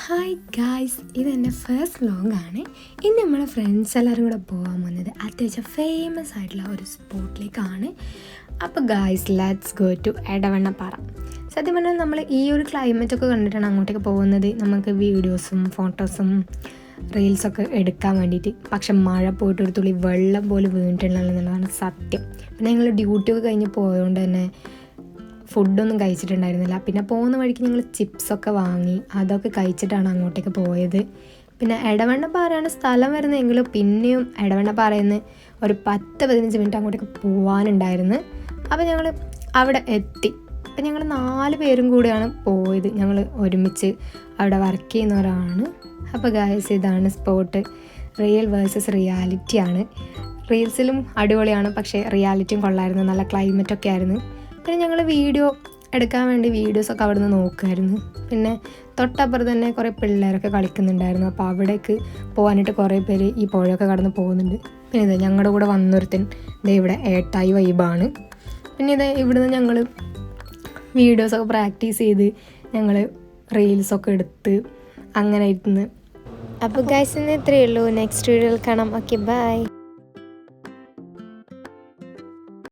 Hi guys, ഇതെൻ്റെ first വ്ലോഗാണ്. ഇന്ന് നമ്മളെ ഫ്രണ്ട്സ് എല്ലാവരും കൂടെ പോകാൻ വന്നത് അത്യാവശ്യം ഫേമസ് ആയിട്ടുള്ള ഒരു സ്പോട്ടിലേക്കാണ്. അപ്പോൾ guys, let's go to Edavannappara. സത്യം പറഞ്ഞാൽ നമ്മൾ ഈ ഒരു ക്ലൈമറ്റൊക്കെ കണ്ടിട്ടാണ് അങ്ങോട്ടേക്ക് പോകുന്നത്, നമുക്ക് വീഡിയോസും ഫോട്ടോസും റീൽസൊക്കെ എടുക്കാൻ വേണ്ടിയിട്ട്. പക്ഷെ മഴ പോയിട്ട് ഒരു തുള്ളി വെള്ളം പോലും വീണിട്ടുണ്ടെന്നുള്ളതാണ് സത്യം. പിന്നെ ഞങ്ങൾ ഡ്യൂട്ടിയൊക്കെ കഴിഞ്ഞ് പോയതുകൊണ്ട് തന്നെ ഫുഡൊന്നും കഴിച്ചിട്ടുണ്ടായിരുന്നില്ല. പിന്നെ പോകുന്ന വഴിക്ക് ഞങ്ങൾ ചിപ്സൊക്കെ വാങ്ങി അതൊക്കെ കഴിച്ചിട്ടാണ് അങ്ങോട്ടേക്ക് പോയത്. പിന്നെ എടവണ്ണപ്പാറയാണ് സ്ഥലം വരുന്നതെങ്കിലും പിന്നെയും എടവണ്ണപ്പാറയിൽ നിന്ന് ഒരു 10-15 മിനിറ്റ് അങ്ങോട്ടേക്ക് പോകാനുണ്ടായിരുന്നു. അപ്പോൾ ഞങ്ങൾ അവിടെ എത്തി. അപ്പം ഞങ്ങൾ 4 പേരും കൂടെയാണ് പോയത്. ഞങ്ങൾ ഒരുമിച്ച് അവിടെ വർക്ക് ചെയ്യുന്നവരാണ്. അപ്പോൾ ഗായ്സ്, ഇതാണ് സ്പോട്ട്. റിയൽ വേഴ്സസ് റിയാലിറ്റിയാണ്. റീൽസിലും അടിപൊളിയാണ്, പക്ഷേ റിയാലിറ്റിയും കൊള്ളായിരുന്നു. നല്ല ക്ലൈമറ്റൊക്കെ ആയിരുന്നു. പിന്നെ ഞങ്ങൾ വീഡിയോ എടുക്കാൻ വേണ്ടി വീഡിയോസൊക്കെ അവിടെ നിന്ന് നോക്കുമായിരുന്നു. പിന്നെ തൊട്ടപ്പുറത്ത് തന്നെ കുറേ പിള്ളേരൊക്കെ കളിക്കുന്നുണ്ടായിരുന്നു. അപ്പോൾ അവിടേക്ക് പോകാനായിട്ട് കുറേ പേര് ഈ പുഴയൊക്കെ കടന്ന് പോകുന്നുണ്ട്. പിന്നെ ഇത് ഞങ്ങളുടെ കൂടെ വന്നൊരുത്തൻ ഇവിടെ ഏട്ടായി വൈബാണ്. പിന്നെ ഇത് ഇവിടുന്ന് ഞങ്ങൾ വീഡിയോസൊക്കെ പ്രാക്ടീസ് ചെയ്ത് ഞങ്ങൾ റീൽസൊക്കെ എടുത്ത് അങ്ങനെ ഇരുന്ന്. അപ്പോൾ ഗൈസ്, ഇന്ന് ഇത്രയേ ഉള്ളൂ. നെക്സ്റ്റ് വീഡിയോയിൽ കാണാം. Okay, by.